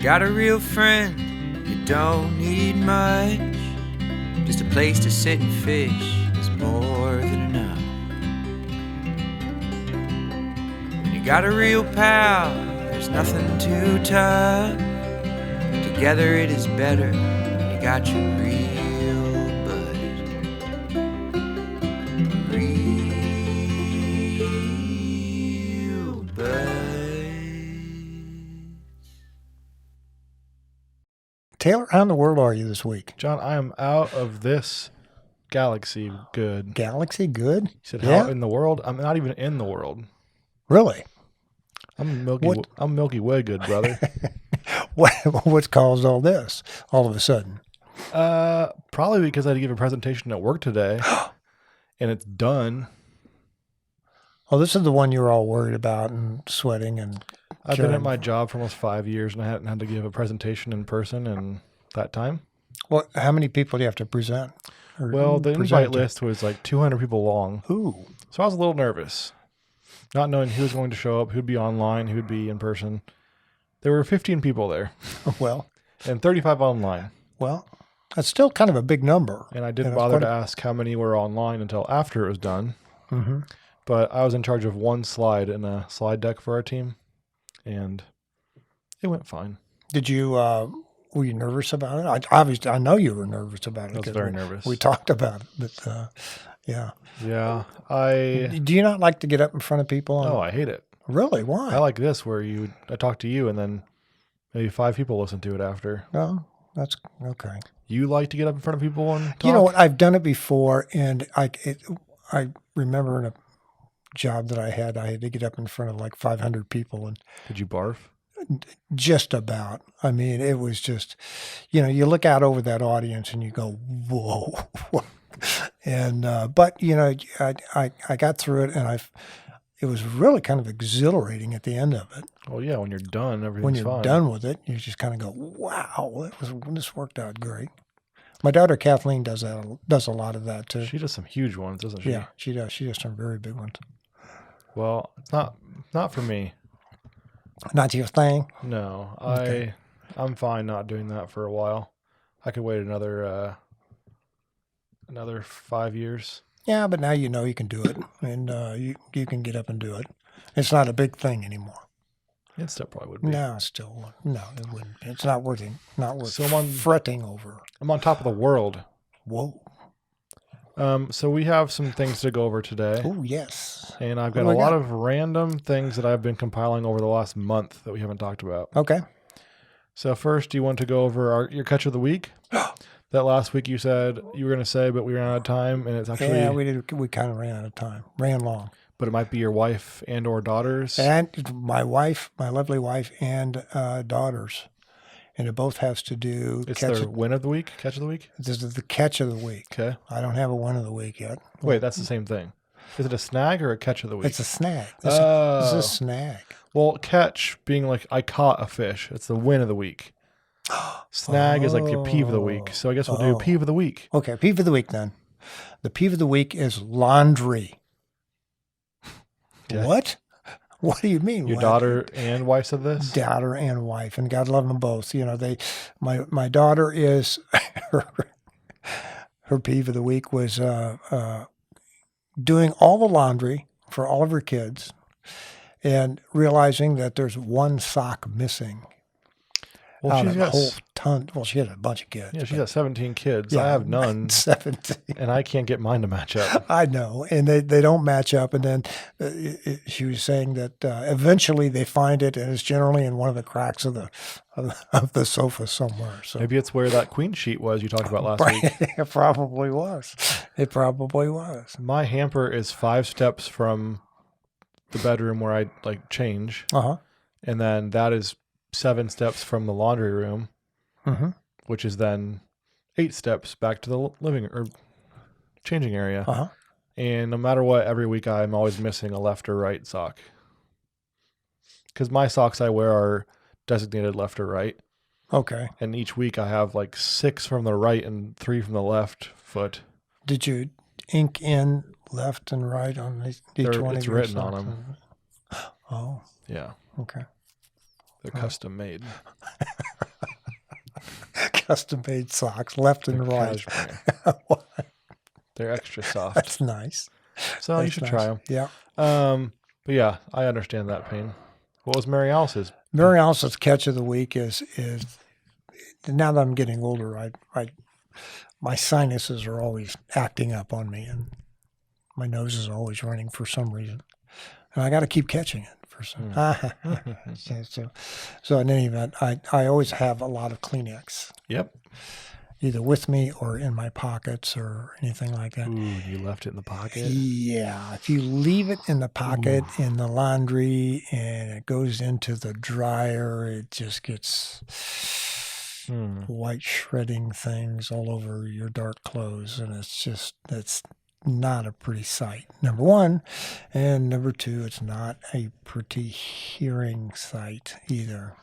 got a real friend, you don't need much. Just a place to sit and fish is more than enough. When you got a real pal, there's nothing too tough. Together it is better when you got your real bud. Real bud. Taylor, how in the world are you this week? John, I am out of this galaxy good. Galaxy good? He said, how in the world? I'm not even in the world. Really? I'm Milky Way good, brother. What's caused all this all of a sudden? Probably because I had to give a presentation at work today, and it's done. Oh, this is the one you were all worried about and sweating and... I've been at my job for almost 5 years, and I hadn't had to give a presentation in person in that time. Well, how many people do you have to present? Well, the invite list was like 200 people long. Ooh. So I was a little nervous, not knowing who was going to show up, who'd be online, who'd be in person. There were 15 people there. Well. And 35 online. Well, that's still kind of a big number. And I didn't bother to ask how many were online until after it was done. Mm-hmm. But I was in charge of one slide in a slide deck for our team, and it went fine. Did you, were you nervous about it? I know you were nervous about it. I was very nervous. We talked about it, but yeah. Yeah. Do you not like to get up in front of people? No, I hate it. Really? Why? I like this where I talk to you and then maybe 5 people listen to it after. No, that's okay. You like to get up in front of people and talk? You know what? I've done it before, and I remember in a job that I had to get up in front of like 500 people. And did you barf? Just about. I mean, it was just, you look out over that audience and you go, whoa. And, but, I got through it, and it was really kind of exhilarating at the end of it. Well, yeah, when you're done, everything's fine. When you're done with it, you just kind of go, wow, this worked out great. My daughter Kathleen does a lot of that too. She does some huge ones, doesn't she? Yeah, she does. She does some very big ones. Well, it's not for me. Not your thing? No, okay. I'm fine not doing that for a while. I could wait another 5 years. Yeah, but now you can do it, and you can get up and do it. It's not a big thing anymore. It still probably would be. No, it wouldn't. It's not worth it. Not worth so fretting over. I'm on top of the world. Whoa. So we have some things to go over today. Oh, yes. And I've got a lot of random things that I've been compiling over the last month that we haven't talked about. Okay. So first, do you want to go over your catch of the week? That last week you said you were going to say, but we ran out of time, and it's actually... Yeah, we did. We kind of ran out of time. Ran long. But it might be your wife and or daughters. And my wife, my lovely wife, and daughters. And it both has to do... It's their win of the week? Catch of the week? This is the catch of the week. Okay. I don't have a win of the week yet. Wait, that's the same thing. Is it a snag or a catch of the week? It's a snag. This is a snag. Well, catch being like I caught a fish. It's the win of the week. Snag is like your peeve of the week. So I guess we'll do peeve of the week. Okay, peeve of the week then. The peeve of the week is laundry. Okay. What? What do you mean? Your daughter and wife said this? Daughter and wife, and God love them both. My daughter is her peeve of the week was doing all the laundry for all of her kids and realizing that there's one sock missing. Well, she's got a whole ton. Well, she had a bunch of kids. Yeah, she's got 17 kids. Yeah, I have none. 17. And I can't get mine to match up. I know. And they don't match up. And then she was saying that eventually they find it, and it's generally in one of the cracks of the sofa somewhere. So maybe it's where that queen sheet was you talked about last week. It probably was. It probably was. My hamper is 5 steps from the bedroom where I change. Uh-huh. And then that is 7 steps from the laundry room, which is then 8 steps back to the living or changing area. Uh-huh. And no matter what, every week I'm always missing a left or right sock. Because my socks I wear are designated left or right. Okay. And each week I have 6 from the right and 3 from the left foot. Did you ink in left and right on each one of your socks? It's written on them. Oh. Yeah. Okay. They're custom made. Custom made socks, left and They're right. cashmere. They're extra soft. That's nice. So you should try them. Yeah. But yeah, I understand that pain. What was Mary Alice's? Mary Alice's catch of the week is now that I'm getting older, my sinuses are always acting up on me, and my nose is always running for some reason, and I got to keep catching it for some. So in any event, I always have a lot of Kleenex. Yep. Either with me or in my pockets or anything like that. Ooh, you left it in the pocket? Yeah. If you leave it in the pocket in the laundry and it goes into the dryer, it just gets white shredding things all over your dark clothes. And it's not a pretty sight, number one. And number two, it's not a pretty hearing sight either.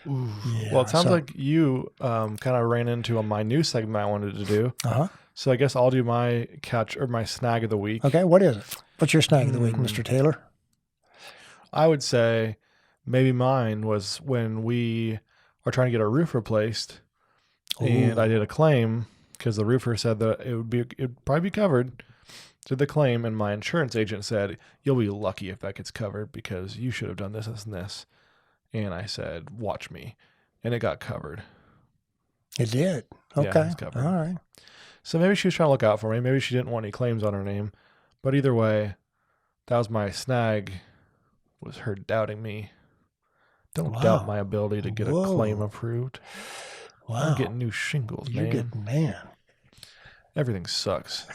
Ooh. Yeah, Well, it sounds like you kind of ran into my new segment I wanted to do. Uh-huh. So I guess I'll do my catch or my snag of the week. Okay, what is it? What's your snag of the week, Mr. Taylor? I would say maybe mine was when we are trying to get our roof replaced, and I did a claim because the roofer said that it'd probably be covered. Did the claim, and my insurance agent said, "You'll be lucky if that gets covered because you should have done this, this, and this." And I said, "Watch me," and it got covered. It did. Yeah, Okay. it was covered. All right. So maybe she was trying to look out for me. Maybe she didn't want any claims on her name. But either way, that was my snag, was her doubting me. Don't doubt my ability to get a claim approved. Wow. I'm getting new shingles, Man. Everything sucks.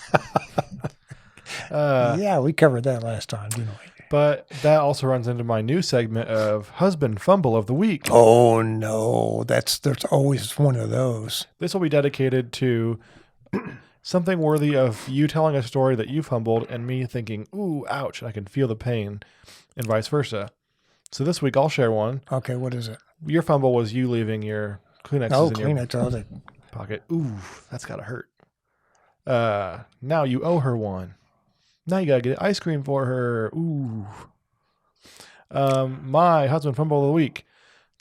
Yeah, we covered that last time, didn't we? But that also runs into my new segment of Husband Fumble of the Week. Oh, no. There's always one of those. This will be dedicated to something worthy of you telling a story that you fumbled and me thinking, ooh, ouch, and I can feel the pain, and vice versa. So this week I'll share one. Okay, what is it? Your fumble was you leaving your Kleenexes in your pocket. Ooh, that's got to hurt. Now you owe her one. Now you got to get ice cream for her. Ooh. My husband fumble of the week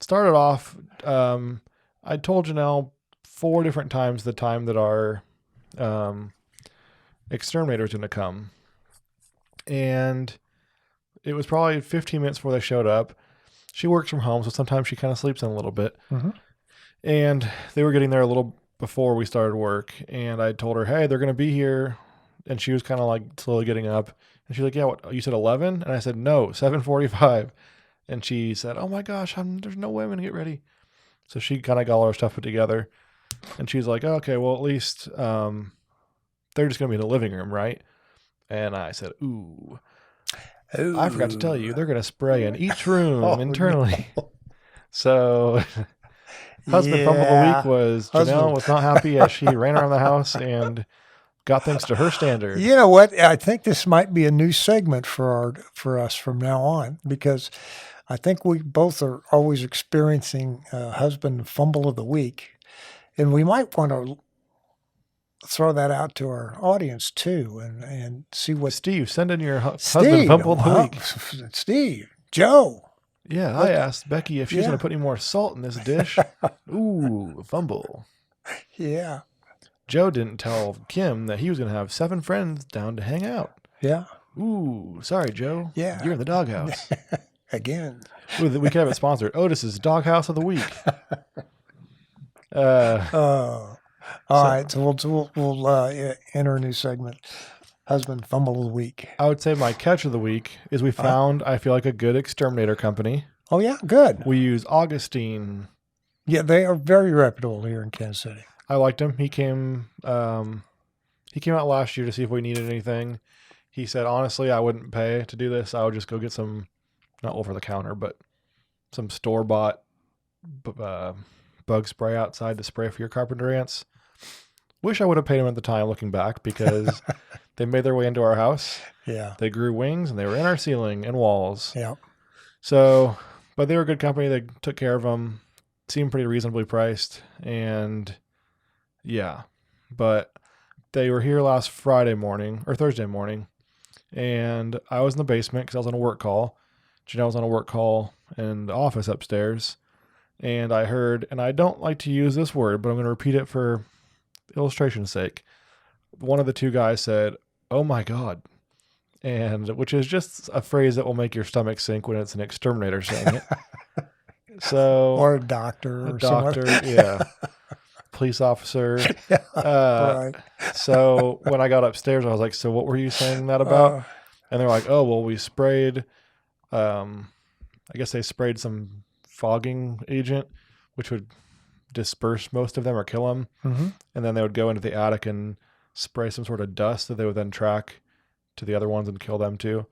started off, I told Janelle 4 different times the time that our exterminator was going to come. And it was probably 15 minutes before they showed up. She works from home, so sometimes she kind of sleeps in a little bit. Mm-hmm. And they were getting there a little before we started work. And I told her, hey, they're going to be here. And she was kind of like slowly getting up. And she's like, yeah, what, you said 11? And I said, no, 7:45. And she said, oh my gosh, there's no way I'm going to get ready. So she kind of got all her stuff put together. And she's like, oh, okay, well, at least they're just going to be in the living room, right? And I said, ooh. I forgot to tell you, they're going to spray in each room internally. No. So husband fumble of the week was Janelle was not happy as she ran around the house and got things to her standard. You know what? I think this might be a new segment for us from now on, because I think we both are always experiencing husband fumble of the week, and we might want to throw that out to our audience too, and see what Steve, send in your husband fumble of the week. Steve, Joe. Yeah, I asked Becky if she's going to put any more salt in this dish. Ooh, fumble. Yeah. Joe didn't tell Kim that he was going to have 7 friends down to hang out. Yeah. Ooh, sorry, Joe. Yeah. You're in the doghouse. Again. We could have it sponsored. Otis's Doghouse of the Week. All right. So we'll enter a new segment. Husband fumble of the week. I would say my catch of the week is we found, I feel like, a good exterminator company. Oh, yeah. Good. We use Augustine. Yeah, they are very reputable here in Kansas City. I liked him. He came out last year to see if we needed anything. He said, honestly, I wouldn't pay to do this. I would just go get some, not over the counter, but some store-bought bug spray outside to spray for your carpenter ants. Wish I would have paid him at the time, looking back, because they made their way into our house. Yeah. They grew wings, and they were in our ceiling and walls. Yeah. So, but they were a good company. They took care of them. Seemed pretty reasonably priced, and yeah, but they were here last Friday morning or Thursday morning, and I was in the basement because I was on a work call. Janelle was on a work call in the office upstairs, and I heard, and I don't like to use this word, but I'm going to repeat it for illustration's sake. One of the two guys said, "Oh my God," and which is just a phrase that will make your stomach sink when it's an exterminator saying it. So, or a doctor, or yeah, police officer. right. So when I got upstairs, I was like, "So what were you saying that about?" And they're like, "Oh, well, we sprayed. I guess they sprayed some fogging agent, which would disperse most of them or kill them. Mm-hmm. And then they would go into the attic and spray some sort of dust that they would then track to the other ones and kill them too.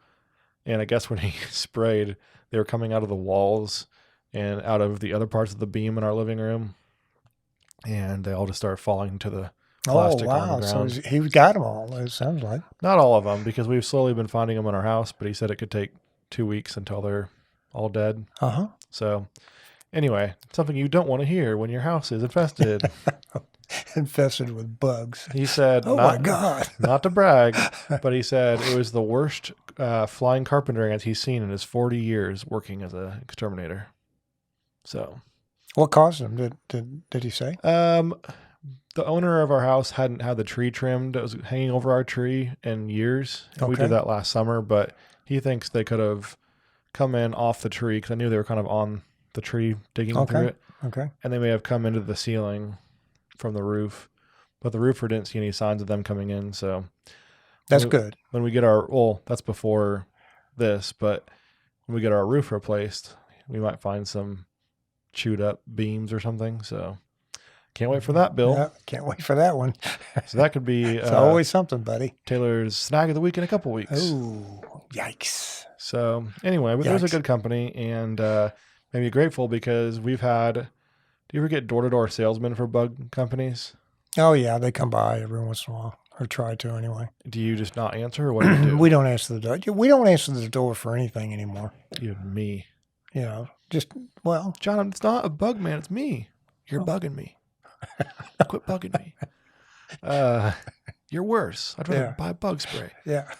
And I guess when he sprayed, they were coming out of the walls and out of the other parts of the beam in our living room. And they all just started falling to the plastic on the ground. So he got them all, it sounds like. Not all of them, because we've slowly been finding them in our house, but he said it could take 2 weeks until they're all dead. Uh-huh. So anyway, something you don't want to hear when your house is infested. Infested with bugs. He said, "Oh my God." Not to brag, but he said it was the worst flying carpenter ants he's seen in his 40 years working as an exterminator. So, what caused them? Did he say? The owner of our house hadn't had the tree trimmed that was hanging over our tree in years. Okay. We did that last summer, but he thinks they could have come in off the tree, because I knew they were kind of on the tree digging through it. Okay. And they may have come into the ceiling from the roof, but the roofer didn't see any signs of them coming in. So that's good. When we get that's before this, but when we get our roof replaced, we might find some chewed up beams or something. So can't wait for that, Bill. Yeah, can't wait for that one. So that could be it's always something, buddy. Taylor's snag of the week in a couple weeks. Oh, yikes. So anyway, but there's a good company, and maybe grateful because we've had, do you ever get door-to-door salesmen for bug companies? Oh, yeah. They come by every once in a while, or try to anyway. Do you just not answer, or what do you do? We don't answer the door. We don't answer the door for anything anymore. You and me. You know, just, well. John, it's not a bug man. It's me. You're bugging me. Quit bugging me. You're worse. I'd rather buy bug spray. Yeah.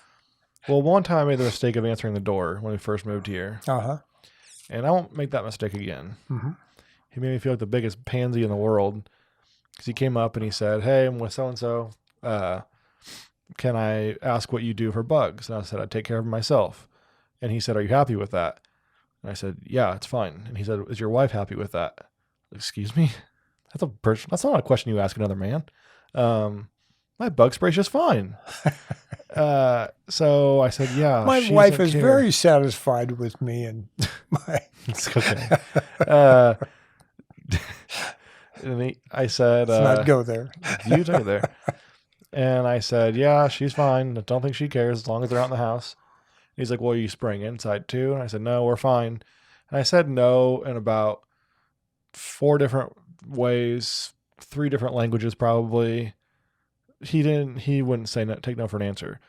Well, one time I made the mistake of answering the door when we first moved here. Uh-huh. And I won't make that mistake again. Mm-hmm. He made me feel like the biggest pansy in the world, because he came up and he said, "Hey, I'm with so-and-so. Can I ask what you do for bugs?" And I said, "I take care of them myself." And he said, "Are you happy with that?" And I said, "Yeah, it's fine." And he said, "Is your wife happy with that?" Excuse me? That's not a question you ask another man. My bug spray's just fine. So I said, "Yeah." My wife is very satisfied with me and my. It's okay. And I said, "Let's not go there." You go there. And I said, "Yeah, she's fine. I don't think she cares as long as they're out in the house." And he's like, "Well, are you spraying inside too?" And I said, "No, we're fine." And I said no in about 4 different ways, 3 different languages probably. He wouldn't say no, take no for an answer.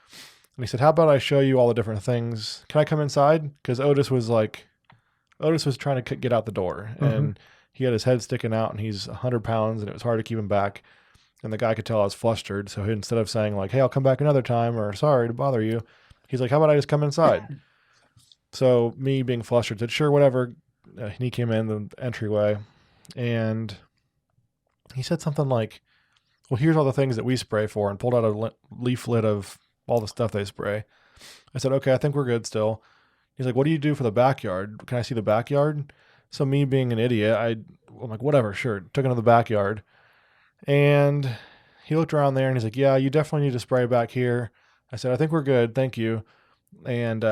And he said, "How about I show you all the different things? Can I come inside?" Because Otis was trying to get out the door, and he had his head sticking out, and he's 100 pounds, and it was hard to keep him back. And the guy could tell I was flustered. So instead of saying like, "Hey, I'll come back another time," or "Sorry to bother you," he's like, "How about I just come inside?" So me being flustered said, "Sure, whatever." And he came in the entryway, and he said something like, "Well, here's all the things that we spray for," and pulled out a leaflet of all the stuff they spray. I said, "Okay, I think we're good still." He's like, "What do you do for the backyard? Can I see the backyard?" So me being an idiot, I'm like, "Whatever, sure." Took him to the backyard, and he looked around there, and he's like, "Yeah, you definitely need to spray back here." I said, "I think we're good, thank you." And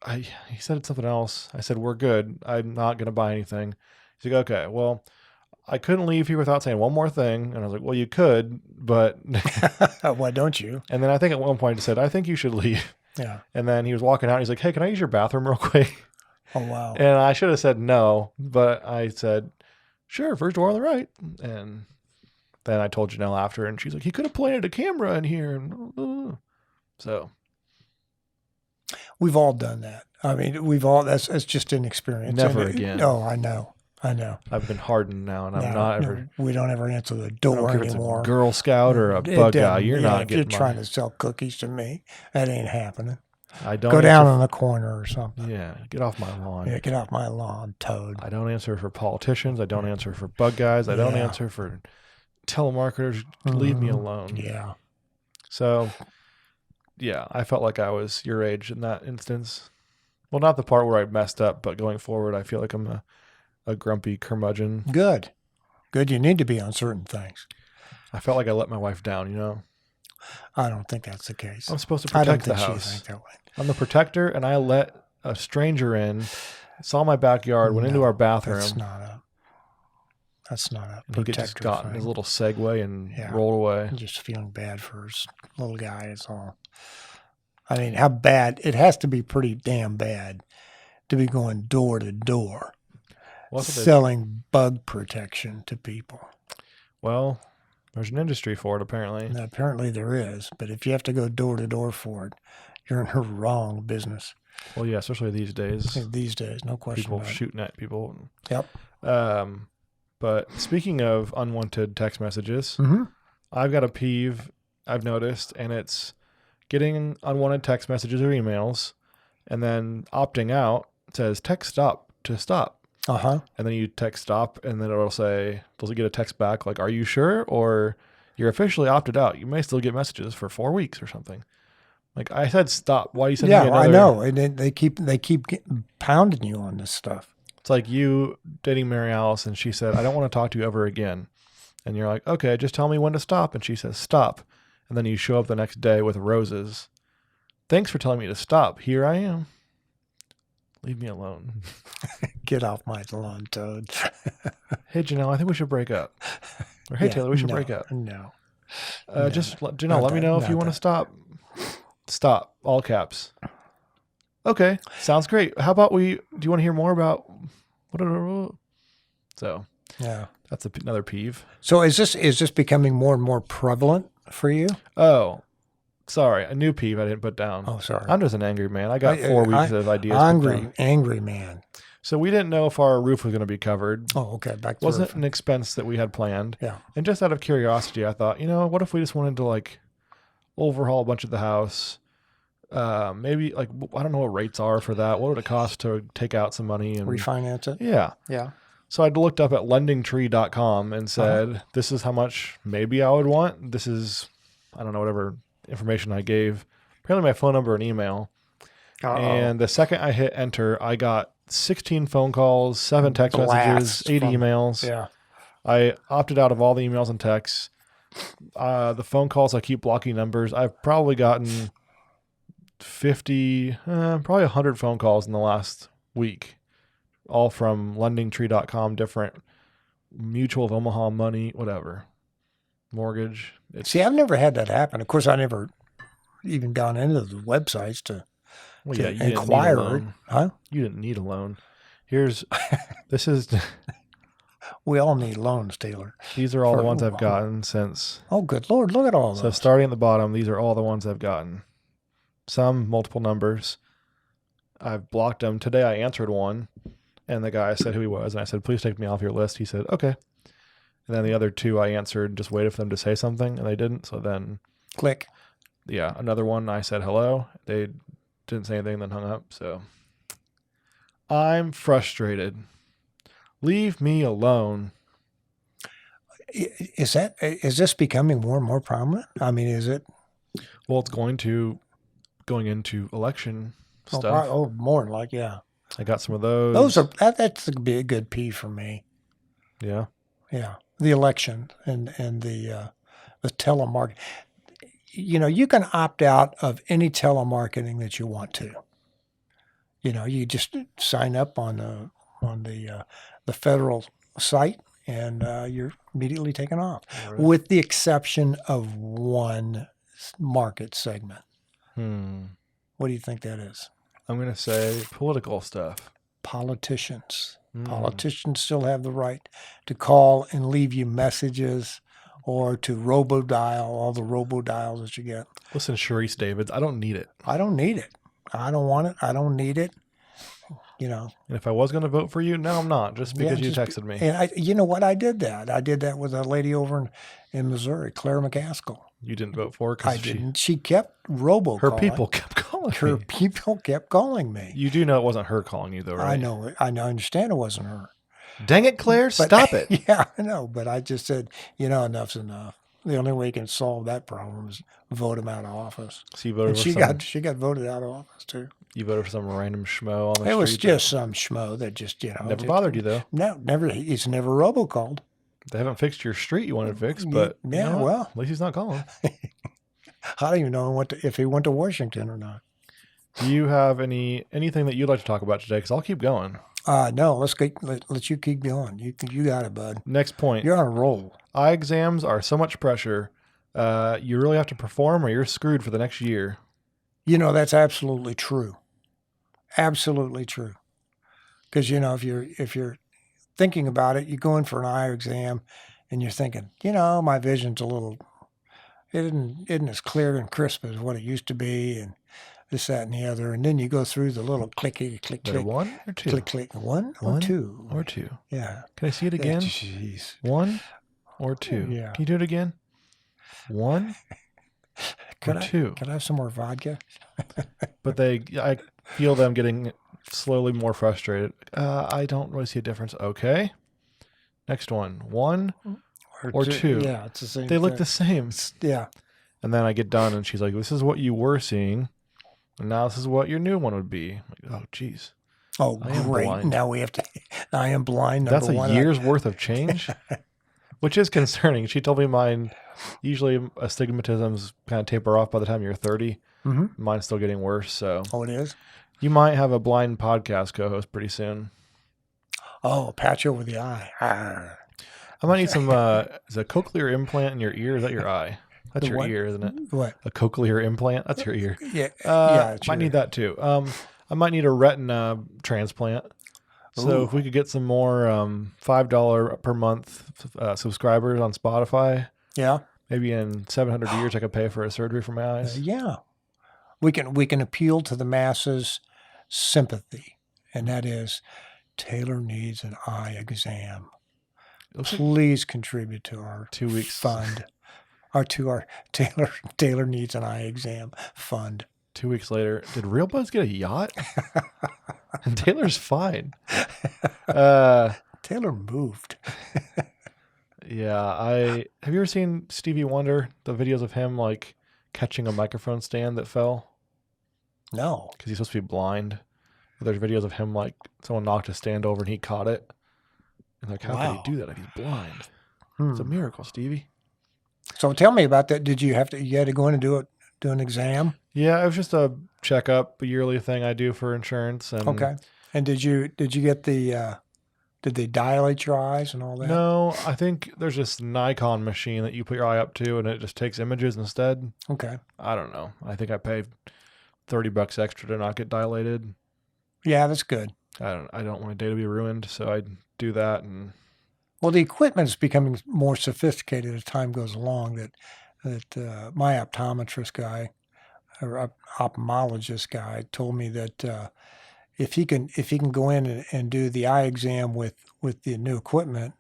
he said something else. I said, "We're good. I'm not going to buy anything." He's like, "Okay, well, I couldn't leave here without saying one more thing." And I was like, "Well, you could, but..." Why don't you? And then I think at one point he said, "I think you should leave." Yeah. And then he was walking out, and he's like, "Hey, can I use your bathroom real quick?" Oh, wow. And I should have said no, but I said, "Sure, first door on the right." And then I told Janelle after, and she's like, "He could have planted a camera in here." So we've all done that. I mean, that's just an experience. Never again. No, I know. I've been hardened now, and I'm not ever. We don't ever answer the door anymore. It's a Girl Scout or a bug guy. You're not getting. You're trying to sell cookies to me. That ain't happening. I don't Go down answer in the corner or something. Yeah, get off my lawn. Yeah, get off my lawn, Toad. I don't answer for politicians. I don't answer for bug guys. I don't answer for telemarketers. Leave me alone. Yeah. So, yeah, I felt like I was your age in that instance. Well, not the part where I messed up, but going forward, I feel like I'm a grumpy curmudgeon. Good. You need to be on certain things. I felt like I let my wife down, you know? I don't think that's the case. I'm supposed to I don't protect the think house. she thinks that way. I'm the protector, and I let a stranger in, saw my backyard, went into our bathroom. That's not a and he protector just got in thing. his little Segway and rolled away. I'm just feeling bad for his little guy is all. I mean, how bad? It has to be pretty damn bad to be going door to door selling bug protection to people. Well, there's an industry for it, apparently. And apparently there is, but if you have to go door to door for it, you're in the wrong business. Well, yeah, especially these days. These days, no question People about it. shooting at people. Yep. But speaking of unwanted text messages, I've got a peeve I've noticed, and it's getting unwanted text messages or emails, and then opting out says text stop to stop. And then you text stop, and then it'll say, does it get a text back like, are you sure? Or you're officially opted out. You may still get messages for 4 weeks or something. Like, I said stop. Why are you sending me another? I know. And they keep pounding you on this stuff. It's like you dating Mary Alice, and she said, I don't want to talk to you ever again. And you're like, okay, just tell me when to stop. And she says, stop. And then you show up the next day with roses. Thanks for telling me to stop. Here I am. Leave me alone. Get off my lawn, Toad. Hey, Janelle, I think we should break up. Or, hey, Taylor, we should break up. No. Just, Janelle, let me know if you want to stop. Stop. All caps. Okay. Sounds great. How about do you want to hear more about So, yeah, that's another peeve. So is this becoming more and more prevalent for you? Oh, sorry. A new peeve I didn't put down. Oh, sorry. I'm just an angry man. I got 4 weeks of ideas. Angry man. So we didn't know if our roof was going to be covered. Oh, okay. Back to Wasn't an expense that we had planned. Yeah. And just out of curiosity, I thought, what if we just wanted to like overhaul a bunch of the house? Maybe like, I don't know what rates are for that. What would it cost to take out some money and refinance it? Yeah. Yeah. So I looked up at lendingtree.com and said, this is how much maybe I would want. This is, I don't know, whatever information I gave. Apparently my phone number and email. And the second I hit enter, I got 16 phone calls, 7 text messages, 8 emails. Yeah. I opted out of all the emails and texts. The phone calls, I keep blocking numbers. I've probably gotten 50, probably 100 phone calls in the last week, all from lendingtree.com, different Mutual of Omaha money, whatever, mortgage. See, I've never had that happen. Of course, I never even gone into the websites to inquire. Huh? You didn't need a loan. This is. We all need loans, Taylor. These are all the ones I've gotten since. Oh, good Lord. Look at all those. So starting at the bottom, these are all the ones I've gotten. Some multiple numbers. I've blocked them. Today I answered one, and the guy said who he was, and I said, please take me off your list. He said, okay. And then the other 2 I answered, just waited for them to say something, and they didn't. So then. Click. Yeah, another one, I said hello. They didn't say anything, then hung up. So I'm frustrated. Leave me alone. Is this becoming more and more prominent? I mean, is it? Well, it's going into election stuff. Oh, more than like, yeah. I got some of those. That's be a good P for me. Yeah. Yeah. The election and the telemarketing. You can opt out of any telemarketing that you want to. You just sign up on the federal site, and you're immediately taken off, with the exception of one market segment. What do you think that is? I'm going to say political stuff. Politicians. Politicians still have the right to call and leave you messages, or to robo-dial, all the robo-dials that you get. Listen, Sharice Davids, I don't need it. I don't need it. I don't want it. I don't need it. And if I was going to vote for you, no, I'm not, just because you texted me. And you know what? I did that. I did that with a lady over in Missouri, Claire McCaskill. You didn't vote for her? I didn't. She kept robocalling. Her people kept calling. calling her me? people kept calling me. You do know it wasn't her calling you, though, right? I know. I understand it wasn't her. Dang it, Claire! But, Stop it! Yeah, I know. But I just said, enough's enough. The only way you can solve that problem is vote him out of office. So you voted And for she got voted out of office too. You voted for some random schmo on the street. It was just some schmo that just never bothered you, though. No, never. He's never robocalled. They haven't fixed your street you wanted fixed, but yeah, well, at least he's not calling. I don't even know if he went to Washington or not. Do you have anything that you'd like to talk about today? Because I'll keep going. No, let you keep going. You got it, bud. Next point. You're on a roll. Eye exams are so much pressure. You really have to perform, or you're screwed for the next year. That's absolutely true. Absolutely true. Because if you're thinking about it, you go in for an eye exam, and you're thinking, my vision's it isn't as clear and crisp as what it used to be, and this, that, and the other. And then you go through the little clicky, click, click. One or two? Click, click. One or two? Or two. Yeah. Can I see it again? Jeez. One or two? Yeah. Can you do it again? One or two? Can I have some more vodka? But I feel them getting slowly more frustrated. I don't really see a difference. Okay. Next one. One or two. Yeah, it's the same They look the same. Yeah. And then I get done and she's like, this is what you were seeing. And now this is what your new one would be. I'm like, oh, geez. Oh, great. Blind. Now we have to, I am blind. That's a year's worth of change, which is concerning. She told me mine, usually astigmatisms kind of taper off by the time you're 30. Mm-hmm. Mine's still getting worse. So, oh, it is? You might have a blind podcast co-host pretty soon. Oh, patch over the eye. Arr. I might need some, is a cochlear implant in your ear? Is that your eye? That's your ear, isn't it? What? A cochlear implant? That's your ear. Yeah. Might need that too. I might need a retina transplant. So if we could get some more $5 per month subscribers on Spotify. Yeah. Maybe in 700 years I could pay for a surgery for my eyes. Yeah. We can appeal to the masses' sympathy, and that is Taylor needs an eye exam. Please contribute to our 2 weeks fund. Or to our Taylor needs an eye exam fund. 2 weeks later, did Real Buzz get a yacht? And Taylor's fine. Taylor moved. Yeah, have you ever seen Stevie Wonder? The videos of him like catching a microphone stand that fell? No, because he's supposed to be blind. But there's videos of him like someone knocked a stand over and he caught it. And like, how could he do that if he's blind? It's a miracle, Stevie. So tell me about that. You had to go in and do an exam? Yeah, it was just a checkup, a yearly thing I do for insurance. And okay. And did you get the? Did they dilate your eyes and all that? No, I think there's this Nikon machine that you put your eye up to, and it just takes images instead. Okay. I don't know. I think I paid $30 extra to not get dilated. Yeah, that's good. I don't want my day to be ruined, so I do that. And well, the equipment is becoming more sophisticated as time goes along. That my optometrist guy, or ophthalmologist guy, told me that if he can go in and do the eye exam with the new equipment,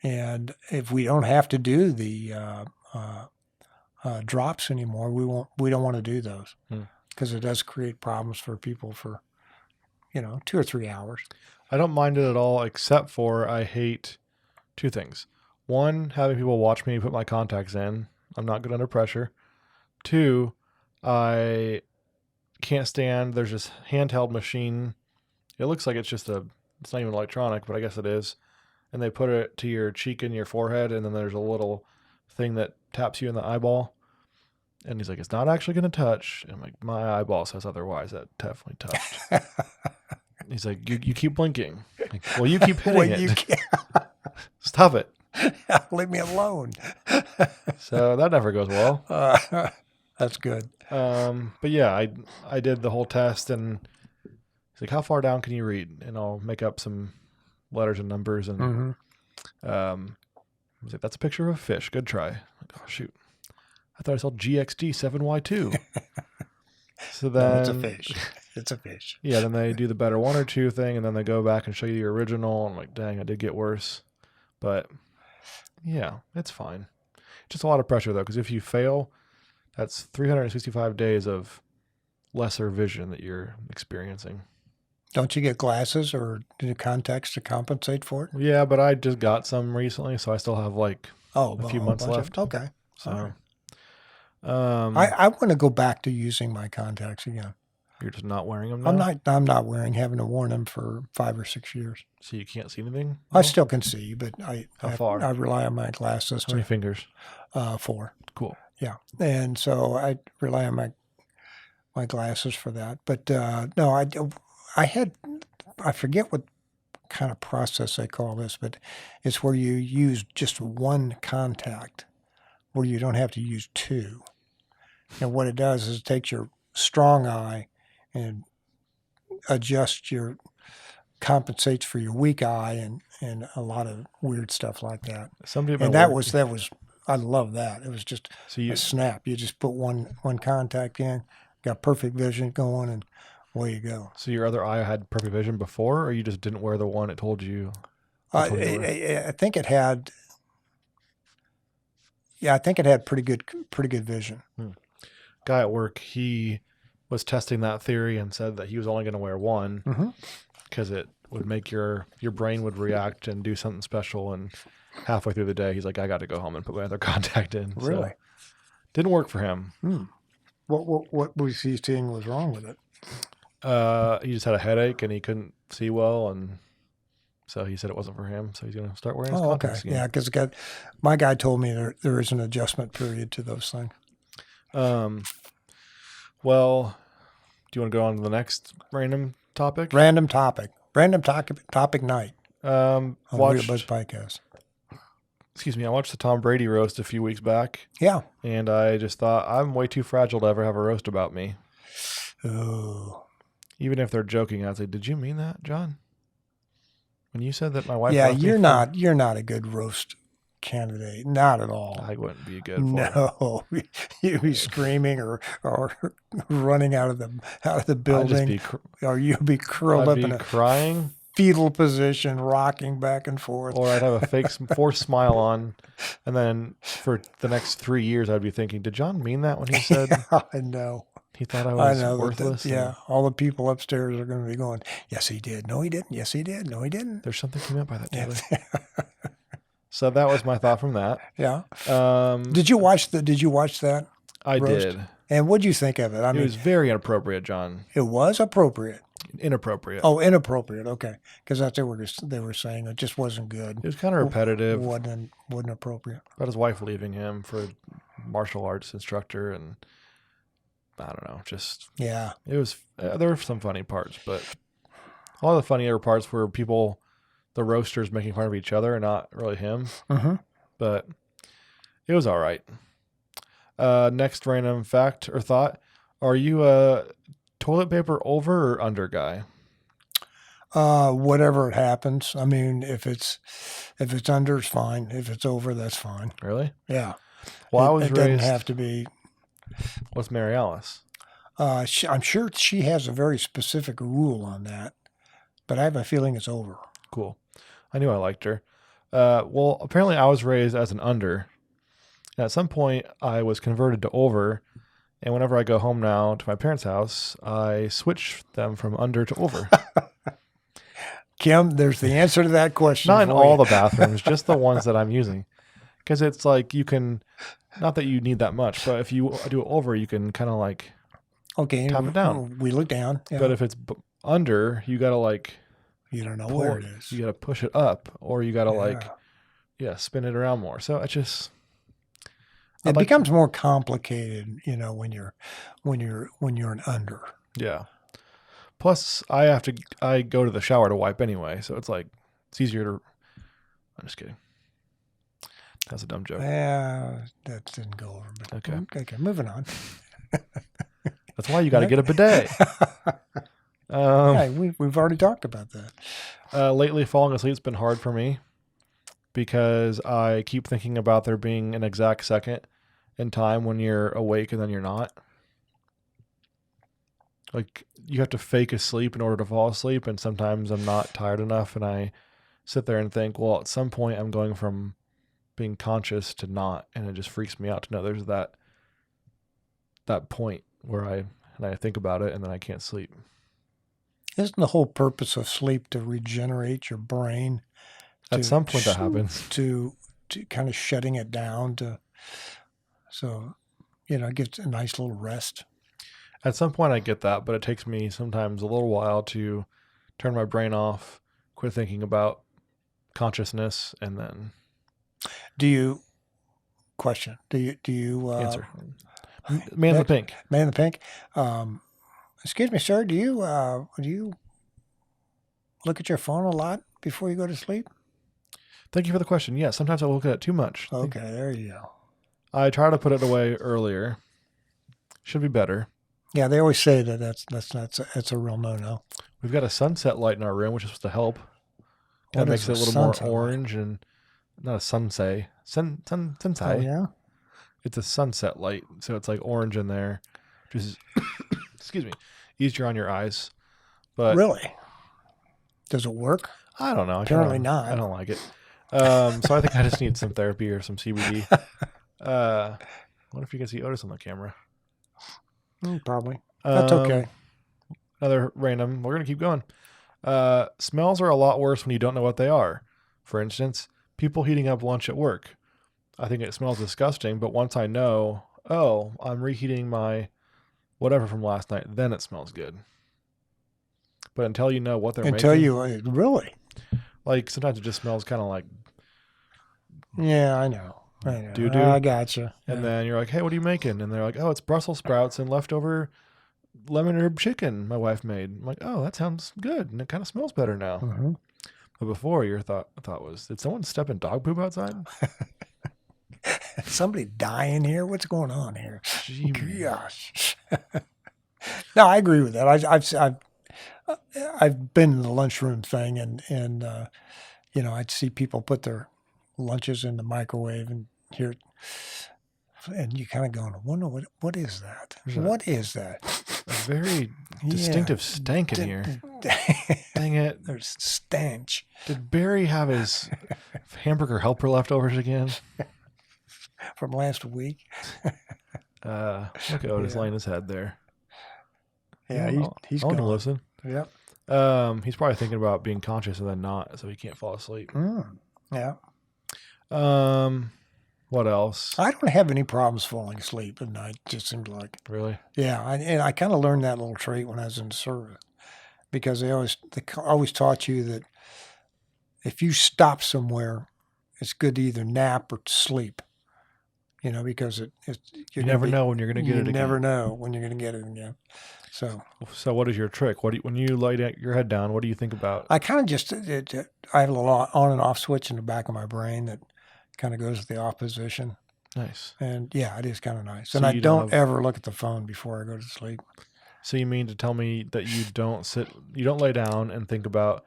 and if we don't have to do the drops anymore, we don't want to do those because it does create problems for people for 2 or 3 hours. I don't mind it at all, except for I hate two things. One, having people watch me put my contacts in. I'm not good under pressure. Two, I can't stand, there's this handheld machine. It looks like it's not even electronic, but I guess it is. And they put it to your cheek and your forehead, and then there's a little thing that taps you in the eyeball. And he's like, it's not actually going to touch. And I'm like, my eyeball says otherwise. That definitely touched. He's like, you keep blinking. Like, well, you keep hitting it. Stop it. Leave me alone. So that never goes well. That's good. But yeah, I did the whole test, and he's like, how far down can you read? And I'll make up some letters and numbers. And I was like, that's a picture of a fish. Good try. I'm like, oh, shoot. I thought I saw GXD 7Y2. So then no, it's a fish. It's a fish. Yeah, then they do the better one or two thing, and then they go back and show you your original. I'm like, dang, I did get worse. But yeah, it's fine. Just a lot of pressure, though, because if you fail, that's 365 days of lesser vision that you're experiencing. Don't you get glasses or contacts to compensate for it? Yeah, but I just got some recently, so I still have like a few whole months bunch left. Okay. So, All right. I want to go back to using my contacts again. You're just not wearing them now? I'm not haven't worn them for 5 or 6 years. So you can't see anything? I still can see, but How far? I rely on my glasses. How many fingers? 4. Cool. Yeah. And so I rely on my glasses for that. But no, I forget what kind of process they call this, but it's where you use just one contact where you don't have to use 2. And what it does is it takes your strong eye and compensates for your weak eye and a lot of weird stuff like that. That was I love that. It was just a snap. You just put one contact in, got perfect vision going, and away you go. So your other eye had perfect vision before, or you just didn't wear the one it told you? I think it had. Yeah, I think it had pretty good vision. Guy at work, he was testing that theory and said that he was only going to wear one because it would make your brain would react and do something special. And halfway through the day, he's like, I got to go home and put my other contact in. Really? So, didn't work for him. What was he seeing was wrong with it? He just had a headache and he couldn't see well, and so he said it wasn't for him. So he's going to start wearing his contacts again. Yeah, because my guy told me there is an adjustment period to those things. Well, do you want to go on to the next random topic? Random topic night. On Real Buzz Podcast. Excuse me. I watched the Tom Brady roast a few weeks back. Yeah. And I just thought I'm way too fragile to ever have a roast about me. Oh. Even if they're joking, I'd say, "Did you mean that, John? When you said that my wife?" Yeah, you're not a good roast candidate. Not at all. I wouldn't be good. No, you'd be screaming or running out of the building, or you'd be curled up in a crying fetal position, rocking back and forth. Or I'd have a fake forced smile on, and then for the next 3 years, I'd be thinking, "Did John mean that when he said?" I know. He thought I was worthless. Yeah, all the people upstairs are going to be going, "Yes, he did. No, he didn't. Yes, he did. No, he didn't." There's something he meant by that, Taylor. So that was my thought from that. Yeah. Did you watch that? I roast? did. And what did you think of it? It was very inappropriate, John. It was appropriate. Inappropriate. Oh, inappropriate. Okay, because that's what they were saying. It just wasn't good. It was kind of repetitive. It wasn't appropriate. About his wife leaving him for martial arts instructor, and I don't know. Just yeah. It was. There were some funny parts, but a lot of the funnier parts were people, the roasters, making fun of each other and not really him. Mm-hmm. But it was all right. Next random fact or thought: are you a toilet paper over or under guy? Whatever it happens. I mean, if it's under, it's fine. If it's over, that's fine. Really? Yeah. Well, I was raised. It doesn't have to be. What's Mary Alice? I'm sure she has a very specific rule on that, but I have a feeling it's over. Cool. I knew I liked her. Well, apparently I was raised as an under. And at some point, I was converted to over. And whenever I go home now to my parents' house, I switch them from under to over. Kim, there's the answer to that question. Not in all the bathrooms, just the ones that I'm using. Because it's like you can, not that you need that much, but if you do it over, you can kind of like tap it down. We look down. Yeah. But if it's under, you got to like, you don't know where it is. You got to push it up, or you got to spin it around more. So it becomes more complicated, when you're an under. Yeah. Plus, I go to the shower to wipe anyway, so it's easier to. I'm just kidding. That's a dumb joke. Yeah, that didn't go over. But okay, moving on. That's why you got to get a bidet. We've already talked about that. Lately, falling asleep's been hard for me because I keep thinking about there being an exact second in time when you're awake and then you're not. Like, you have to fake asleep in order to fall asleep, and sometimes I'm not tired enough, and I sit there and think, well, at some point I'm going from being conscious to not, and it just freaks me out to know there's that point where I and I think about it, and then I can't sleep. Isn't the whole purpose of sleep to regenerate your brain? At some point that happens. To kind of shutting it down so it gives a nice little rest. At some point I get that, but it takes me sometimes a little while to turn my brain off, quit thinking about consciousness, and then Question. Do you answer. Man in the pink. Man in the pink. Excuse me, sir. Do you look at your phone a lot before you go to sleep? Thank you for the question. Yeah, sometimes I look at it too much. Okay, there you go. I try to put it away earlier. Should be better. Yeah, they always say that's a real no-no. We've got a sunset light in our room, which is supposed to help. That makes it a little more orange and not a sensei. Sensei. Oh, yeah? It's a sunset light, so it's like orange in there. Just excuse me, easier on your eyes. But really? Does it work? I don't know. Apparently not. I don't like it. So I think I just need some therapy or some CBD. What if you can see Otis on the camera? Probably. That's okay. Another random. We're going to keep going. Smells are a lot worse when you don't know what they are. For instance, people heating up lunch at work. I think it smells disgusting, but once I know, I'm reheating my whatever from last night, then it smells good. But until you know what they're making. Really? Like sometimes it just smells kind of like. Yeah, I know. Doo-doo. I gotcha. And then you're like, hey, what are you making? And they're like, it's Brussels sprouts and leftover lemon herb chicken my wife made. I'm like, that sounds good. And it kind of smells better now. Mm-hmm. But before your thought was, did someone step in dog poop outside? Somebody die in here? What's going on here? Jeez. Gosh. No, I agree with that. I've been in the lunchroom thing and I'd see people put their lunches in the microwave and hear, and you kind of going, I wonder what is that? What is that? A very distinctive stank in here. Dang it. There's stench. Did Barry have his hamburger helper leftovers again? From last week? Look at Otis laying his head there. Yeah, he's going to listen. Yep. He's probably thinking about being conscious and then not, so he can't fall asleep. Yeah. What else? I don't have any problems falling asleep at night. It just seems like. Really? Yeah, and I kind of learned that little trait when I was in the service, because they always taught you that if you stop somewhere, it's good to either nap or sleep. Because you never know when you're going to get it again. You never know when you're going to get it again. So what is your trick? When you lay your head down, what do you think about? I kind of just I have a little on and off switch in the back of my brain that kind of goes to the off position. Nice. And yeah, it is kind of nice. So and I don't ever look at the phone before I go to sleep. So you mean to tell me that you don't lay down and think about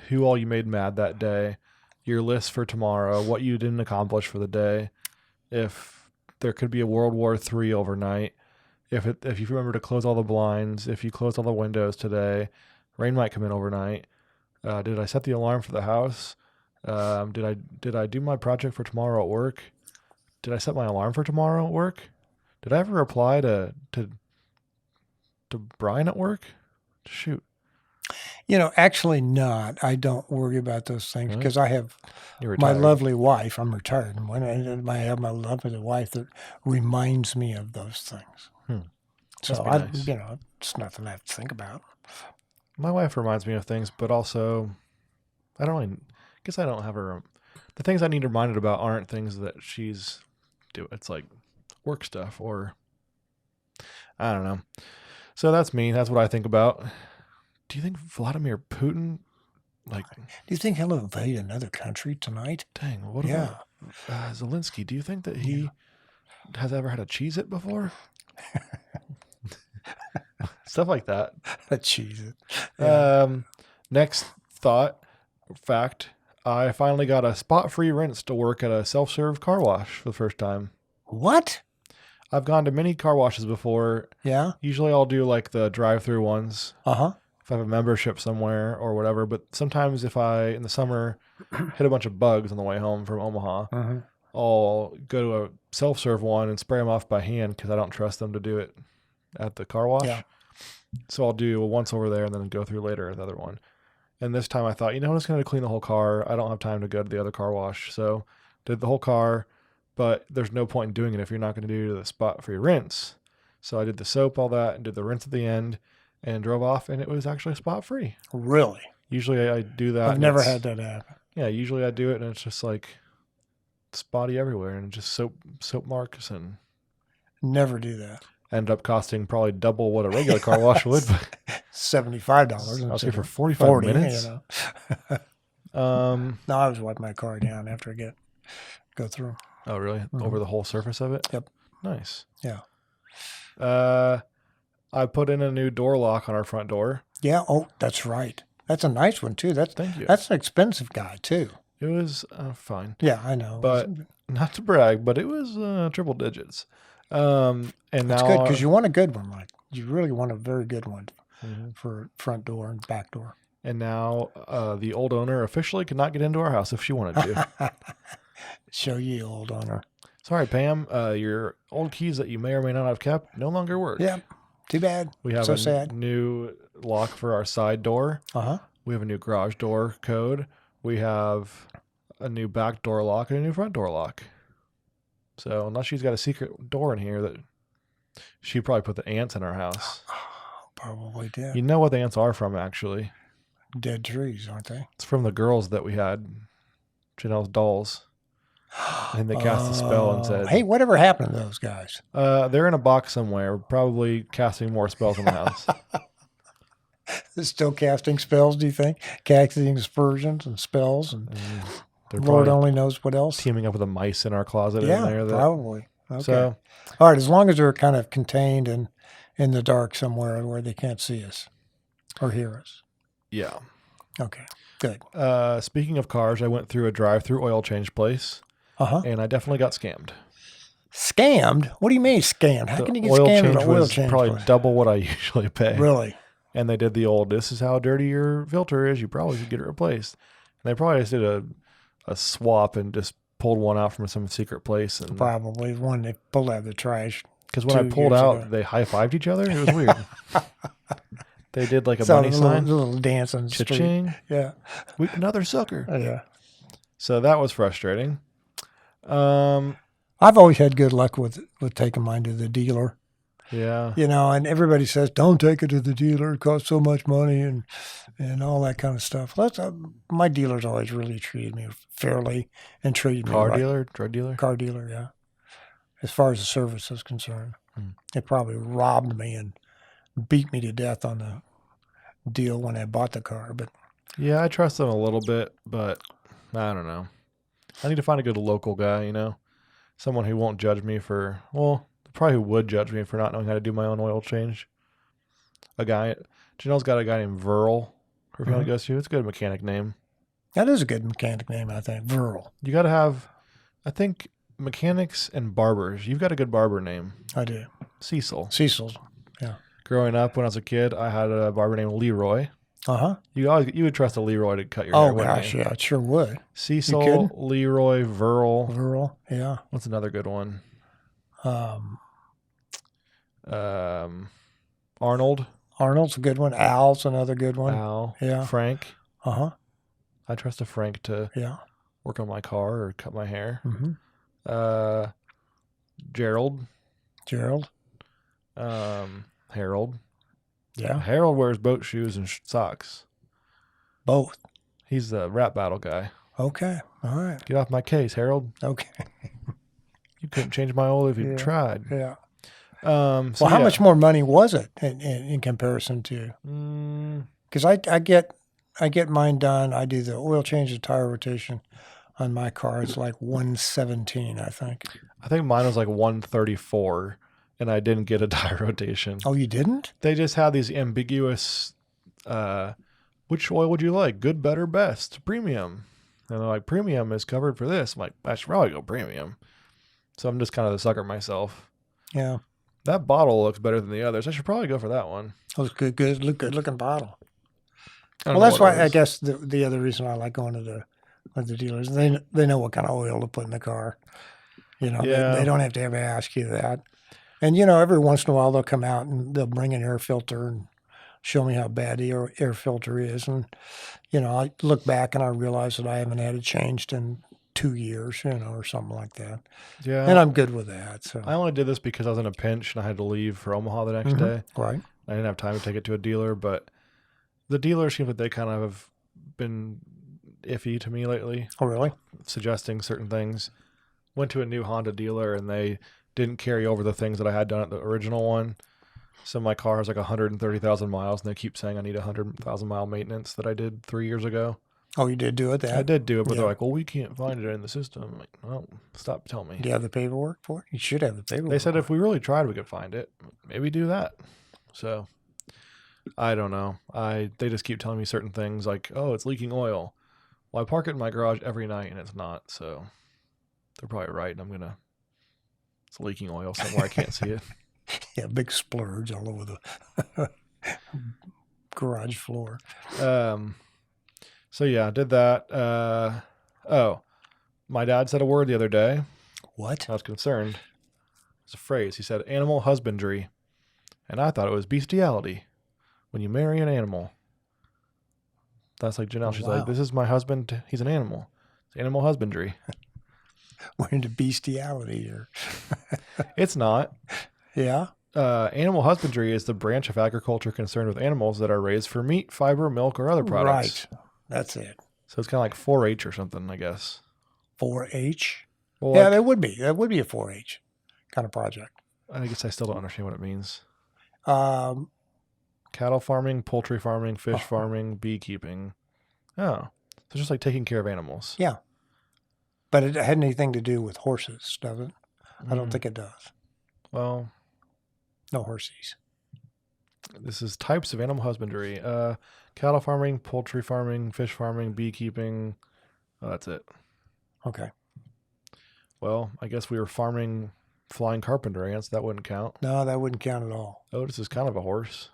who all you made mad that day, your list for tomorrow, what you didn't accomplish for the day, if there could be a World War III overnight, if you remember to close all the blinds, if you closed all the windows today, rain might come in overnight. Did I set the alarm for the house? Did I do my project for tomorrow at work? Did I set my alarm for tomorrow at work? Did I ever reply to Brian at work? Shoot. Actually not. I don't worry about those things because I have my retired. lovely wife. I'm retired. And I have my lovely wife that reminds me of those things. So nice. It's nothing I have to think about. My wife reminds me of things, but also I don't have her. The things I need reminded about aren't things that she's doing. It's like work stuff or I don't know. So that's me. That's what I think about. Do you think Vladimir Putin, do you think he'll invade another country tonight? Dang, what about Zelensky? Do you think that he has ever had a Cheez-It before? Stuff like that. A Cheez-It. Yeah. Next fact, I finally got a spot-free rinse to work at a self-serve car wash for the first time. What? I've gone to many car washes before. Yeah? Usually I'll do like the drive-through ones. Uh-huh. If I have a membership somewhere or whatever. But sometimes if I, in the summer, hit a bunch of bugs on the way home from Omaha, I'll go to a self-serve one and spray them off by hand because I don't trust them to do it at the car wash. Yeah. So I'll do once over there and then go through later another one. And this time I thought, I'm just going to clean the whole car. I don't have time to go to the other car wash. So did the whole car, but there's no point in doing it if you're not going to do the spot for your rinse. So I did the soap, all that, and did the rinse at the end and drove off, and it was actually spot free. Really? Usually I do that. I've never had that happen. Yeah, usually I do it, and it's just like spotty everywhere, and just soap marks, and never do that. End up costing probably double what a regular car wash would. $75. I was here for 45 minutes. You know? No, I was wiping my car down after I go through. Oh, really? Mm-hmm. Over the whole surface of it? Yep. Nice. Yeah. I put in a new door lock on our front door. Yeah. Oh, that's right. That's a nice one too. Thank you. That's an expensive guy too. It was fine. Yeah, I know. But not to brag, but it was triple digits. And that's now good because you want a good one, Mike. You really want a very good one for front door and back door. And now the old owner officially could not get into our house if she wanted to. Show you, old owner. Sorry, Pam. Your old keys that you may or may not have kept no longer work. Yeah. Too bad. We have sad. New lock for our side door. Uh-huh. We have a new garage door code. We have a new back door lock and a new front door lock. So unless she's got a secret door in here that she probably put the ants in our house. Probably did. You know what the ants are from, actually. Dead trees, aren't they? It's from the girls that we had. Janelle's dolls. And they cast a spell and said, hey, whatever happened to those guys? They're in a box somewhere, probably casting more spells in the house. They're still casting spells, do you think? Casting aspersions and spells, and Lord only knows what else. Teaming up with the mice in our closet in there. Probably. Okay. So, all right, as long as they're kind of contained in the dark somewhere where they can't see us or hear us. Yeah. Okay, good. Speaking of cars, I went through a drive-through oil change place. And I definitely got scammed. Scammed? What do you mean scammed? How can you get scammed at an oil change probably place? double what I usually pay. Really? And they did the old, this is how dirty your filter is. You probably should get it replaced. And they probably just did a swap and just pulled one out from some secret place. And probably one they pulled out of the trash. Because when I pulled out, they high-fived each other. It was weird. They did like a money sign. A little dance on the Cha-ching. street. Yeah. Another sucker. Yeah. So that was frustrating. I've always had good luck with taking mine to the dealer. Yeah. And everybody says, don't take it to the dealer. It costs so much money and all that kind of stuff. My dealer's always really treated me fairly and treated me right. Car dealer? Drug dealer? Car dealer, yeah. As far as the service is concerned. They probably robbed me and beat me to death on the deal when I bought the car. But yeah, I trust them a little bit, but I don't know. I need to find a good local guy, someone who won't judge me probably who would judge me for not knowing how to do my own oil change. Janelle's got a guy named Verl, her family goes to. It's a good mechanic name. That is a good mechanic name, I think. Verl. You got to have, I think, mechanics and barbers. You've got a good barber name. I do. Cecil. Cecil's, yeah. Growing up, when I was a kid, I had a barber named Leroy. Uh-huh. You would trust a Leroy to cut your hair. Oh, gosh, yeah, it sure would. Cecil, Leroy, Verl. Verl, yeah. What's another good one? Arnold. Arnold's a good one. Al's another good one. Al. Yeah. Frank. Uh-huh. I trust a Frank to work on my car or cut my hair. Mm-hmm. Gerald. Harold. Yeah. Harold wears boat shoes and socks. Both. He's the rap battle guy. Okay. All right. Get off my case, Harold. Okay. You couldn't change my oil if you tried. Yeah. How much more money was it in comparison to? Because I get mine done. I do the oil change and tire rotation on my car. It's like $117, I think. I think mine was like $134. And I didn't get a tire rotation. Oh, you didn't? They just had these ambiguous, which oil would you like? Good, better, best, premium. And they're like, premium is covered for this. I'm like, I should probably go premium. So I'm just kind of the sucker myself. Yeah. That bottle looks better than the others. I should probably go for that one. Oh, it's good looking bottle. Well, that's why I guess the other reason I like going to the dealers, they know what kind of oil to put in the car. They don't have to ever ask you that. And, every once in a while they'll come out and they'll bring an air filter and show me how bad the air filter is. And, I look back and I realize that I haven't had it changed in 2 years, or something like that. Yeah. And I'm good with that. So I only did this because I was in a pinch and I had to leave for Omaha the next day. Right. I didn't have time to take it to a dealer, but the dealer seems like they kind of have been iffy to me lately. Oh, really? Suggesting certain things. Went to a new Honda dealer and they didn't carry over the things that I had done at the original one. So my car has like 130,000 miles and they keep saying I need 100,000 mile maintenance that I did 3 years ago. Oh, you did do it? I did do it, but they're like, well, we can't find it in the system. I'm like, well, stop telling me. Do you have the paperwork for it? You should have the paperwork. They said if we really tried, we could find it. Maybe do that. So I don't know. They just keep telling me certain things like, oh, it's leaking oil. Well, I park it in my garage every night and it's not. So they're probably right. And it's leaking oil somewhere. I can't see it. Yeah, big splurge all over the garage floor. So yeah, I did that. My dad said a word the other day. What? I was concerned. It's a phrase. He said animal husbandry. And I thought it was bestiality. When you marry an animal. That's like Janelle. She's like, this is my husband. He's an animal. It's animal husbandry. We're into bestiality here. It's not. Yeah. Animal husbandry is the branch of agriculture concerned with animals that are raised for meat, fiber, milk, or other products. Right. That's it. So it's kind of like 4-H or something, I guess. 4-H? Well, yeah, like, that would be. That would be a 4-H kind of project. I guess I still don't understand what it means. Um, Cattle farming, poultry farming, fish farming, beekeeping. Oh. So just like taking care of animals. Yeah. But it had anything to do with horses, does it? I don't think it does. Well. No horsies. This is types of animal husbandry. Cattle farming, poultry farming, fish farming, beekeeping. Oh, that's it. Okay. Well, I guess we were farming flying carpenter ants. That wouldn't count. No, that wouldn't count at all. Otis is kind of a horse.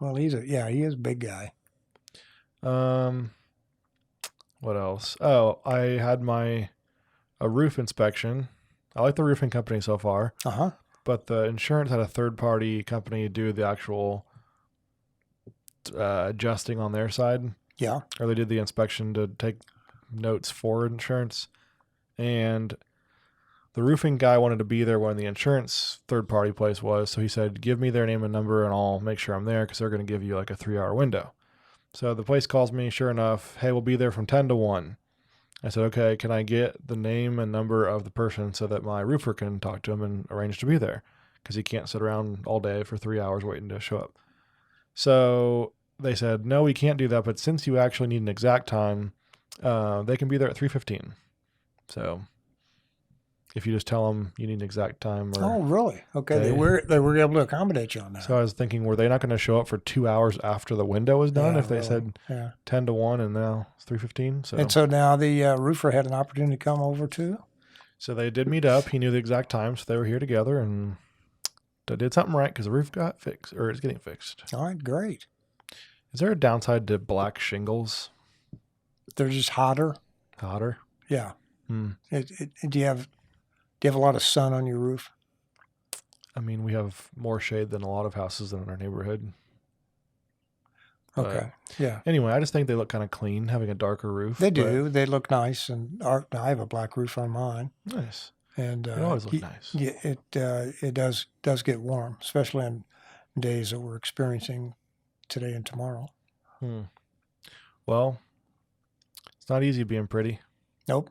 Well, he is a big guy. What else? Oh, I had a roof inspection. I like the roofing company so far. Uh-huh. But the insurance had a third-party company do the actual adjusting on their side. Yeah. Or they did the inspection to take notes for insurance. And the roofing guy wanted to be there when the insurance third-party place was. So he said, give me their name and number and I'll make sure I'm there because they're going to give you like a 3-hour window. So the place calls me, sure enough, hey, we'll be there from 10 to 1. I said, okay, can I get the name and number of the person so that my roofer can talk to him and arrange to be there? Because he can't sit around all day for 3 hours waiting to show up. So they said, no, we can't do that. But since you actually need an exact time, they can be there at 3:15. So if you just tell them you need an exact time. Oh, really? Okay. They were able to accommodate you on that. So I was thinking, were they not going to show up for 2 hours after the window was done if they said 10 to 1 and now it's 3:15? And so now the roofer had an opportunity to come over too? So they did meet up. He knew the exact time, so they were here together and they did something right because the roof got fixed, or it's getting fixed. All right, great. Is there a downside to black shingles? They're just hotter? Hotter? Yeah. Do you have a lot of sun on your roof? I mean, we have more shade than a lot of houses in our neighborhood. Okay. Yeah. Anyway, I just think they look kind of clean, having a darker roof. They do. They look nice. And I have a black roof on mine. Nice. And it always looks nice. Yeah, it does get warm, especially on days that we're experiencing today and tomorrow. Well, it's not easy being pretty. Nope.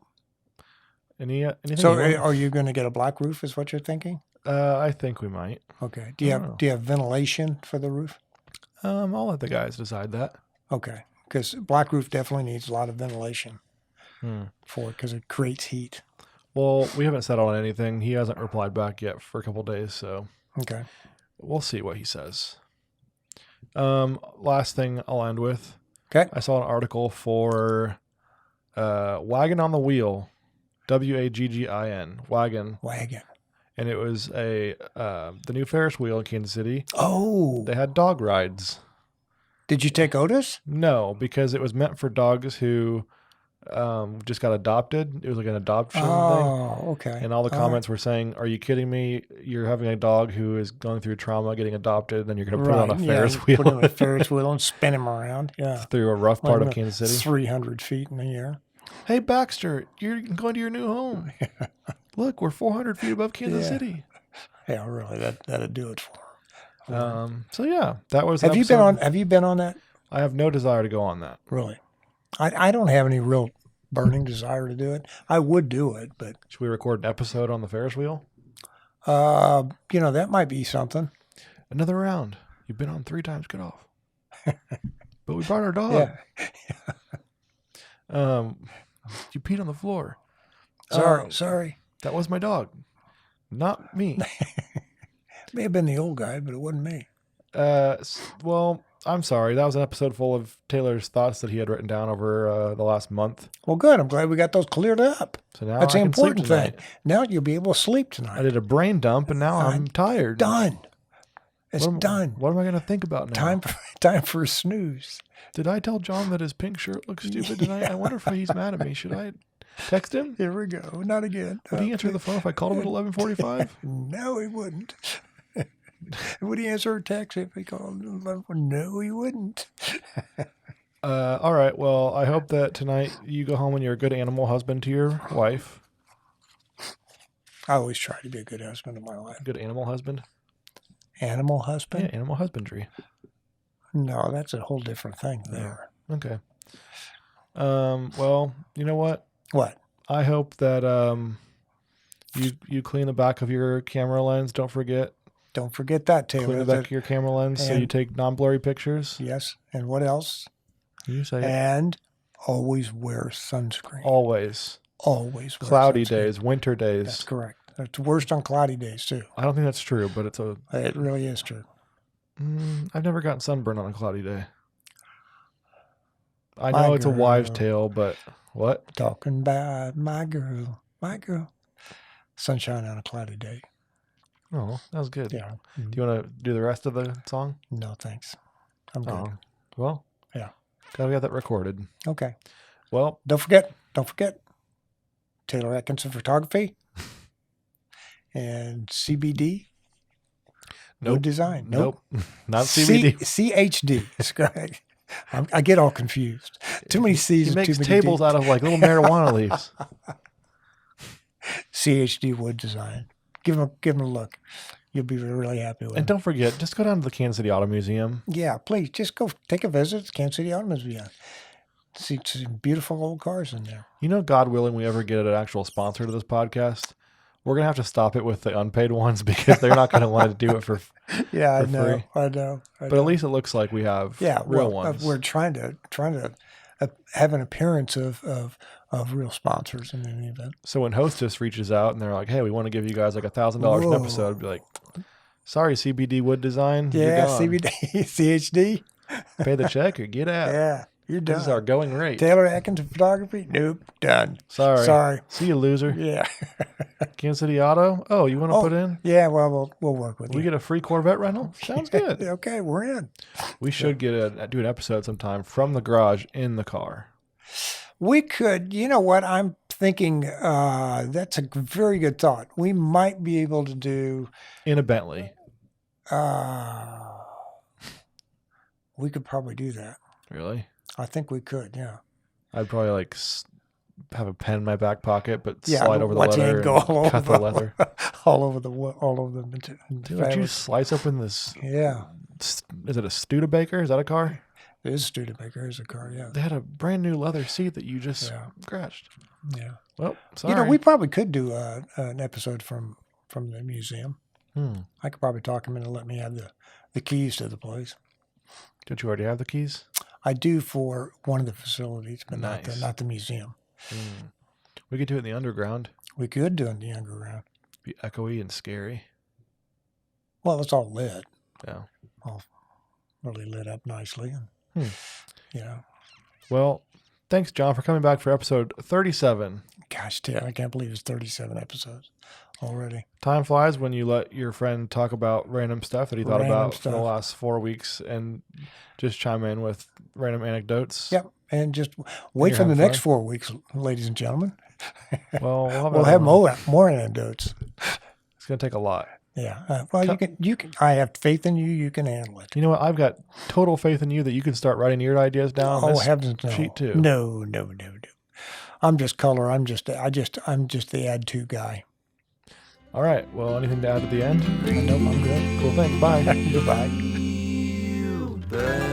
Anything? So, are you going to get a black roof? Is what you're thinking? I think we might. Okay. Do you have ventilation for the roof? I'll let the guys decide that. Okay, because black roof definitely needs a lot of ventilation for it because it creates heat. Well, we haven't settled on anything. He hasn't replied back yet for a couple of days, so okay, we'll see what he says. Last thing I'll end with. Okay, I saw an article for Wagon on the Wheel, WAGGIN, Wagon. And it was the new Ferris wheel in Kansas City. Oh, they had dog rides. Did you take Otis? No, because it was meant for dogs who just got adopted. It was like an adoption thing. Oh, okay. And all the comments were saying, "Are you kidding me? You're having a dog who is going through trauma, getting adopted, then you're going to put it on a Ferris wheel, put him on a Ferris wheel and spin him around. Yeah, through a rough part of Kansas City. 300 feet in the air. Hey, Baxter, you're going to your new home. Look, we're 400 feet above Kansas City. Yeah, really, that'd do it for him. So yeah, that was. Have you been on that? I have no desire to go on that. Really, I don't have any real burning desire to do it. I would do it, but should we record an episode on the Ferris wheel? That might be something. Another round. You've been on 3 times. Get off. But we brought our dog. Yeah. You peed on the floor. Sorry. That was my dog, not me. May have been the old guy, but it wasn't me. Well, I'm sorry. That was an episode full of Taylor's thoughts that he had written down over the last month. Well, good. I'm glad we got those cleared up. So now that's the important thing. Now you'll be able to sleep tonight. I did a brain dump, and now I'm tired. Done. It's done. What am I going to think about now? Time for a snooze. Did I tell John that his pink shirt looks stupid tonight? I wonder if he's mad at me. Should I text him? Here we go. Not again. Would he answer the phone if I called him at 11:45? No, he wouldn't. Would he answer a text if he called him? No, he wouldn't. All right. Well, I hope that tonight you go home and you're a good animal husband to your wife. I always try to be a good husband to my wife. Good animal husband? Animal husband? Yeah, animal husbandry. No, that's a whole different thing there. Okay. Well, you know what? What? I hope that you clean the back of your camera lens. Don't forget. Don't forget that, Taylor. Clean the back of your camera lens so you take non-blurry pictures. Yes. And what else? You say it. And always wear sunscreen. Always. Always wear cloudy sunscreen. days, winter days. That's correct. It's worst on cloudy days, too. I don't think that's true, but it really is true. I've never gotten sunburned on a cloudy day. I know it's a wives' tale, but what? Talking about my girl. Sunshine on a cloudy day. Oh, that was good. Yeah. Do you want to do the rest of the song? No, thanks. I'm good. Well, yeah. Gotta get that recorded. Okay. Well, don't forget. Taylor Atkinson Photography and CBD. Wood design. Nope. Not CBD. CHD. That's correct. I get all confused. Too many C's. He makes tables out of like little marijuana leaves. CHD Wood Design. Give him a look. You'll be really happy with it. And don't forget, just go down to the Kansas City Auto Museum. Yeah, please. Just go take a visit to Kansas City Auto Museum. See some beautiful old cars in there. You know, God willing, we ever get an actual sponsor to this podcast, we're going to have to stop it with the unpaid ones because they're not going to want to do it for free. I know. But at least it looks like we have real ones. We're trying to have an appearance of real sponsors in any event. So when Hostess reaches out and they're like, hey, we want to give you guys like $1,000 an episode, I'd be like, sorry, CBD Wood Design. Yeah, CBD, CHD. Pay the check or get out. Yeah, you're done. This is our going rate. Taylor Atkinson Photography? Nope, done. Sorry. See you, loser. Yeah. Kansas City Auto? Oh, you want to put in? Yeah, well, we'll work with you. We get a free Corvette rental? Sounds good. Okay, we're in. We should do an episode sometime from the garage in the car. We could, you know what, I'm thinking that's a very good thought. We might be able to do... In a Bentley. We could probably do that. Really? I think we could, yeah. I'd probably like have a pen in my back pocket, but slide over the leather and cut the leather. all over the Dude, would you slice open this? Yeah. Is it a Studebaker? Is that a car? It is Studebaker. It's a car, yeah. They had a brand new leather seat that you just scratched. Yeah. Well, sorry. You know, we probably could do an episode from the museum. I could probably talk him into letting me have the keys to the place. Don't you already have the keys? I do for one of the facilities, but nice. not the museum. We could do it in the underground. We could do it in the underground. Be echoey and scary. Well, it's all lit. Yeah. All really lit up nicely. And, you know. Well, thanks, John, for coming back for episode 37. Gosh, Ted, I can't believe it's 37 episodes. already. Time flies when you let your friend talk about random stuff that he thought Random about for the stuff. last 4 weeks and just chime in with random anecdotes. Yep. And just wait you're for the having next fun. 4 weeks, ladies and gentlemen. Well, We'll have more anecdotes. It's going to take a lot. Yeah. Well, you can. I have faith in you. You can handle it. You know what? I've got total faith in you that you can start writing your ideas down on Oh this heavens, no. sheet too. No. I'm just color. I'm just the add to guy. All right. Well, anything to add at the end? Nope, I'm good. Cool. Thanks. Bye. Goodbye. But